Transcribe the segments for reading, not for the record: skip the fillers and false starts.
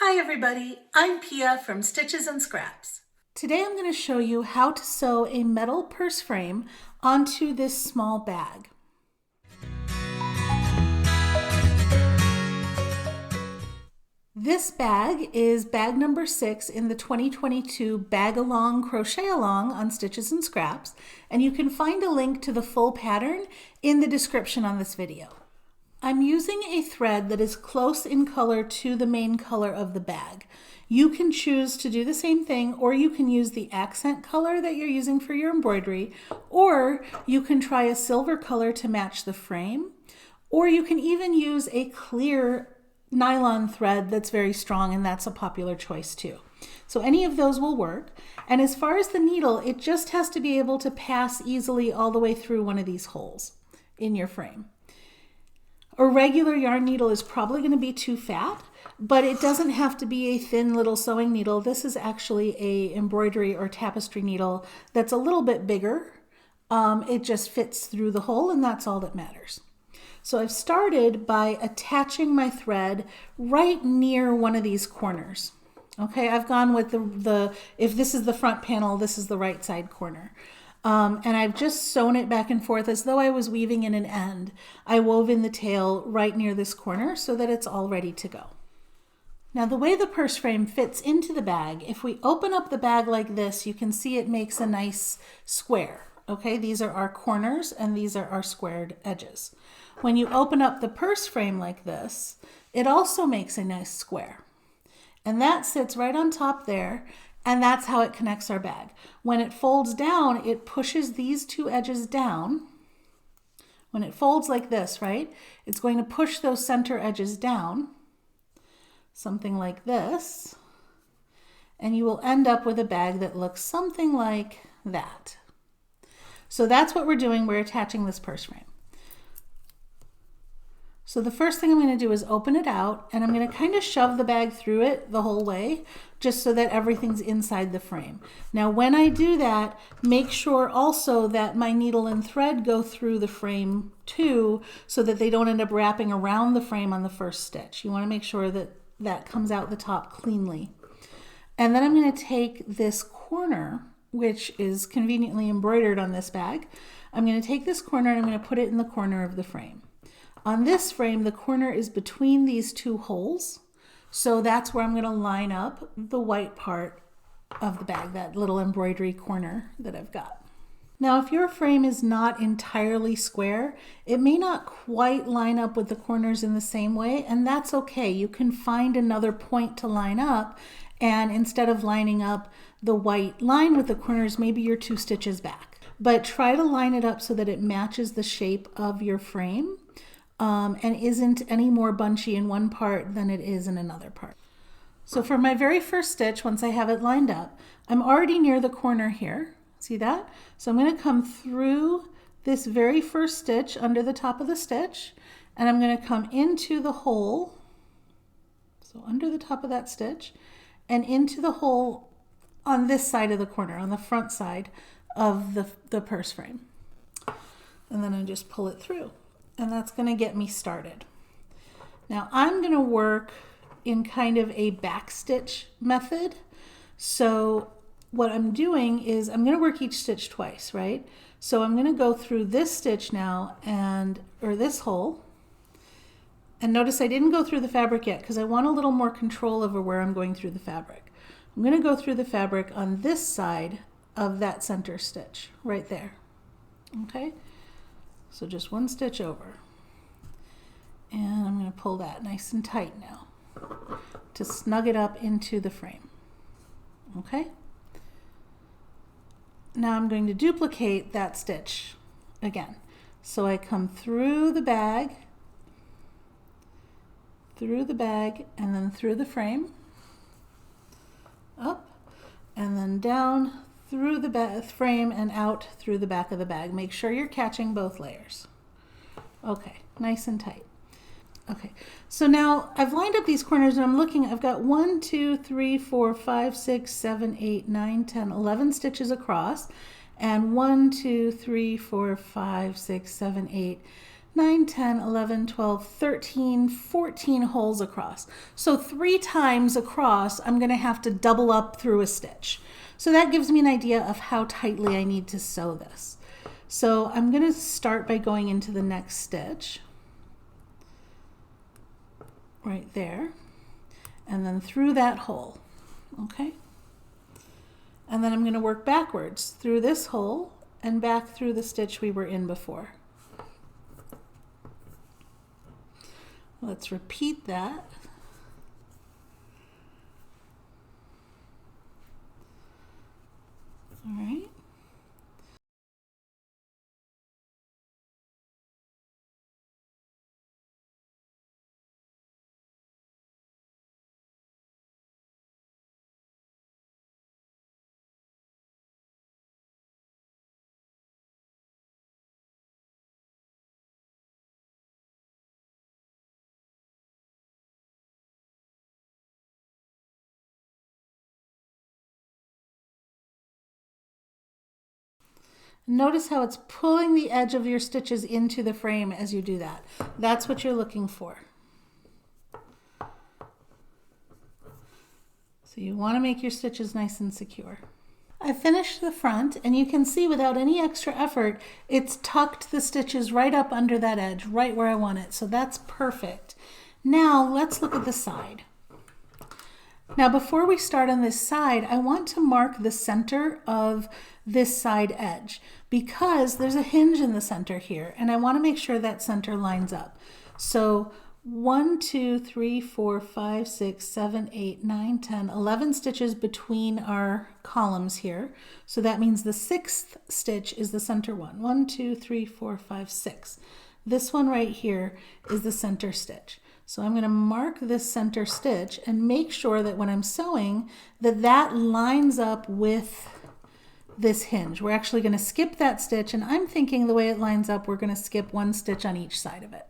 Hi everybody, I'm Pia from Stitches and Scraps. Today I'm going to show you how to sew a metal purse frame onto this small bag. This bag is bag number 6 in the 2022 Bag Along Crochet Along on Stitches and Scraps, and you can find a link to the full pattern in the description on this video. I'm using a thread that is close in color to the main color of the bag. You can choose to do the same thing, or you can use the accent color that you're using for your embroidery, or you can try a silver color to match the frame, or you can even use a clear nylon thread that's very strong, and that's a popular choice too. So any of those will work. And as far as the needle, it just has to be able to pass easily all the way through one of these holes in your frame. A regular yarn needle is probably going to be too fat, but it doesn't have to be a thin little sewing needle. This is actually a embroidery or tapestry needle that's a little bit bigger. It just fits through the hole, and that's all that matters. So I've started by attaching my thread right near one of these corners. Okay, I've gone with if this is the front panel, this is the right side corner. And I've just sewn it back and forth as though I was weaving in an end. I wove in the tail right near this corner so that it's all ready to go. Now the way the purse frame fits into the bag, if we open up the bag like this, you can see it makes a nice square. Okay, these are our corners and these are our squared edges. When you open up the purse frame like this, it also makes a nice square. And that sits right on top there. And that's how it connects our bag. When it folds down, it pushes these two edges down. When it folds like this, right, it's going to push those center edges down, something like this, and you will end up with a bag that looks something like that. So that's what we're doing. We're attaching this purse frame. So the first thing I'm going to do is open it out, and I'm going to kind of shove the bag through it the whole way, just so that everything's inside the frame. Now when I do that, make sure also that my needle and thread go through the frame too, so that they don't end up wrapping around the frame on the first stitch. You want to make sure that that comes out the top cleanly. And then I'm going to take this corner, which is conveniently embroidered on this bag. I'm going to take this corner and I'm going to put it in the corner of the frame. On this frame, the corner is between these two holes, so that's where I'm going to line up the white part of the bag, that little embroidery corner that I've got. Now, if your frame is not entirely square, it may not quite line up with the corners in the same way, and that's okay. You can find another point to line up, and instead of lining up the white line with the corners, maybe you're 2 stitches back. But try to line it up so that it matches the shape of your frame. And isn't any more bunchy in one part than it is in another part. So for my very first stitch, once I have it lined up, I'm already near the corner here. See that? So I'm going to come through this very first stitch under the top of the stitch, and I'm going to come into the hole, so under the top of that stitch, and into the hole on this side of the corner, on the front side of the purse frame. And then I just pull it through. And that's going to get me started. Now I'm going to work in kind of a back stitch method. So what I'm doing is I'm going to work each stitch twice, right? So I'm going to go through this stitch now, or this hole. And notice I didn't go through the fabric yet because I want a little more control over where I'm going through the fabric. I'm going to go through the fabric on this side of that center stitch right there. Okay? So just 1 stitch over. And I'm going to pull that nice and tight now to snug it up into the frame. Okay? Now I'm going to duplicate that stitch again. So I come through the bag, and then through the frame, up, and then down, through the frame and out through the back of the bag. Make sure you're catching both layers. Okay, nice and tight. Okay, so now I've lined up these corners and I'm looking, I've got 1, 2, 3, 4, 5, 6, 7, 8, 9, 10, 11 stitches across, and 1, 2, 3, 4, 5, 6, 7, 8, 9, 10, 11, 12, 13, 14 holes across. So 3 times across, I'm going to have to double up through a stitch. So that gives me an idea of how tightly I need to sew this. So I'm going to start by going into the next stitch, right there, and then through that hole, okay? And then I'm going to work backwards through this hole and back through the stitch we were in before. Let's repeat that. All right. Notice how it's pulling the edge of your stitches into the frame as you do that. That's what you're looking for. So you want to make your stitches nice and secure. I finished the front, and you can see without any extra effort, it's tucked the stitches right up under that edge, right where I want it. So that's perfect. Now let's look at the side. Now before we start on this side, I want to mark the center of this side edge because there's a hinge in the center here, and I want to make sure that center lines up. So 1, 2, 3, 4, 5, 6, 7, 8, 9, 10, 11 stitches between our columns here. So that means the 6th stitch is the center one. 1, 2, 3, 4, 5, 6. This one right here is the center stitch. So I'm going to mark this center stitch and make sure that when I'm sewing that lines up with this hinge. We're actually going to skip that stitch, and I'm thinking the way it lines up, we're going to skip 1 stitch on each side of it.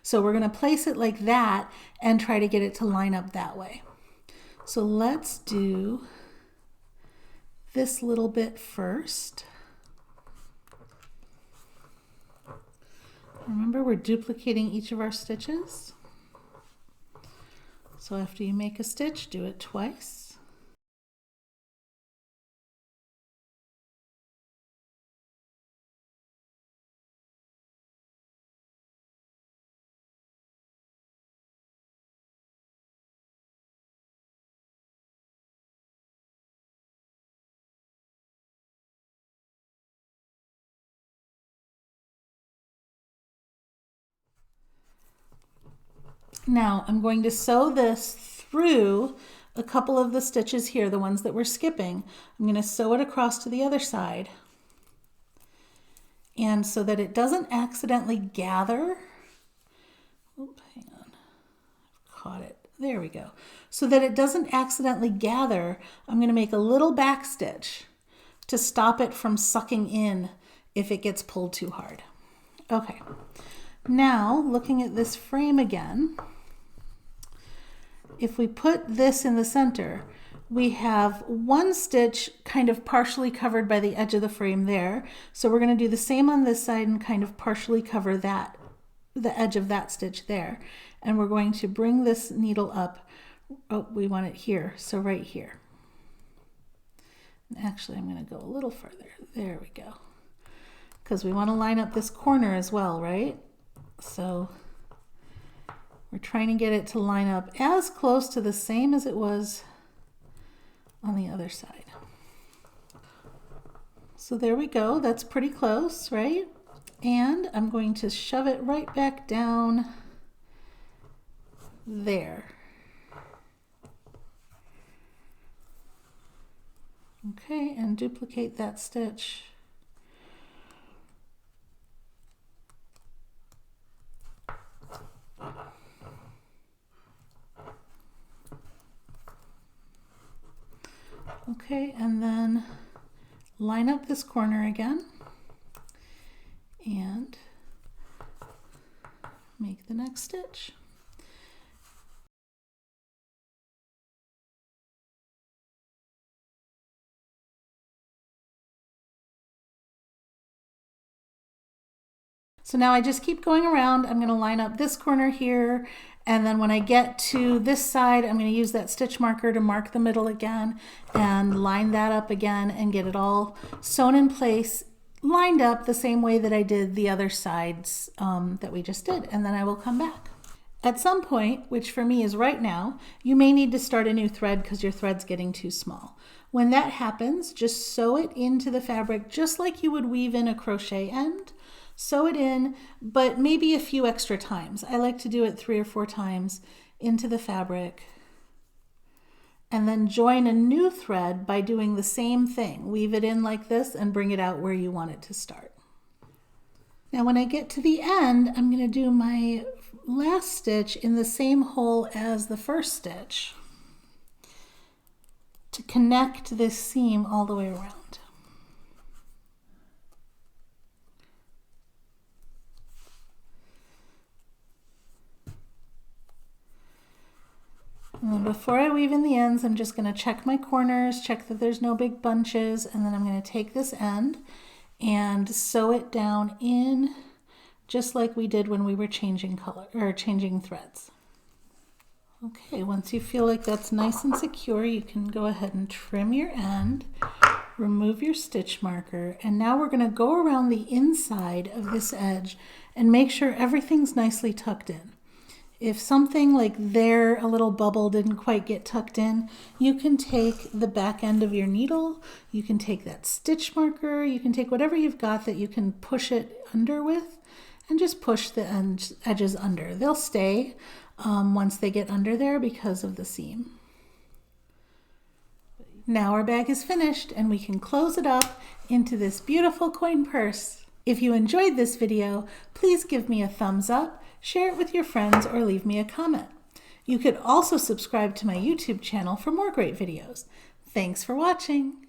So we're going to place it like that and try to get it to line up that way. So let's do this little bit first. Remember, we're duplicating each of our stitches. So after you make a stitch, do it twice. Now I'm going to sew this through a couple of the stitches here, the ones that we're skipping. I'm going to sew it across to the other side. And so that it doesn't accidentally gather, oops, hang on, I've caught it. There we go. So that it doesn't accidentally gather, I'm going to make a little back stitch to stop it from sucking in if it gets pulled too hard. Okay, now looking at this frame again, if we put this in the center, we have 1 stitch kind of partially covered by the edge of the frame there. So we're going to do the same on this side and kind of partially cover that, the edge of that stitch there. And we're going to bring this needle up. Oh, we want it here, so right here. And actually, I'm going to go a little further. There we go. Because we want to line up this corner as well, right? So we're trying to get it to line up as close to the same as it was on the other side. So there we go. That's pretty close, right? And I'm going to shove it right back down there. Okay, and duplicate that stitch. Okay, and then line up this corner again and make the next stitch. So now I just keep going around. I'm going to line up this corner here, and then when I get to this side, I'm going to use that stitch marker to mark the middle again and line that up again and get it all sewn in place, lined up the same way that I did the other sides that we just did, and then I will come back. At some point, which for me is right now, you may need to start a new thread because your thread's getting too small. When that happens, just sew it into the fabric just like you would weave in a crochet end. Sew it in, but maybe a few extra times. I like to do it 3 or 4 times into the fabric. And then join a new thread by doing the same thing. Weave it in like this and bring it out where you want it to start. Now when I get to the end, I'm going to do my last stitch in the same hole as the first stitch to connect this seam all the way around. And then before I weave in the ends, I'm just going to check my corners, check that there's no big bunches, and then I'm going to take this end and sew it down in just like we did when we were changing color or changing threads. Okay, once you feel like that's nice and secure, you can go ahead and trim your end, remove your stitch marker, and now we're going to go around the inside of this edge and make sure everything's nicely tucked in. If something like there, a little bubble didn't quite get tucked in, you can take the back end of your needle, you can take that stitch marker, you can take whatever you've got that you can push it under with, and just push the edges under. They'll stay once they get under there because of the seam. Now our bag is finished and we can close it up into this beautiful coin purse. If you enjoyed this video, please give me a thumbs up, share it with your friends, or leave me a comment. You could also subscribe to my YouTube channel for more great videos. Thanks for watching.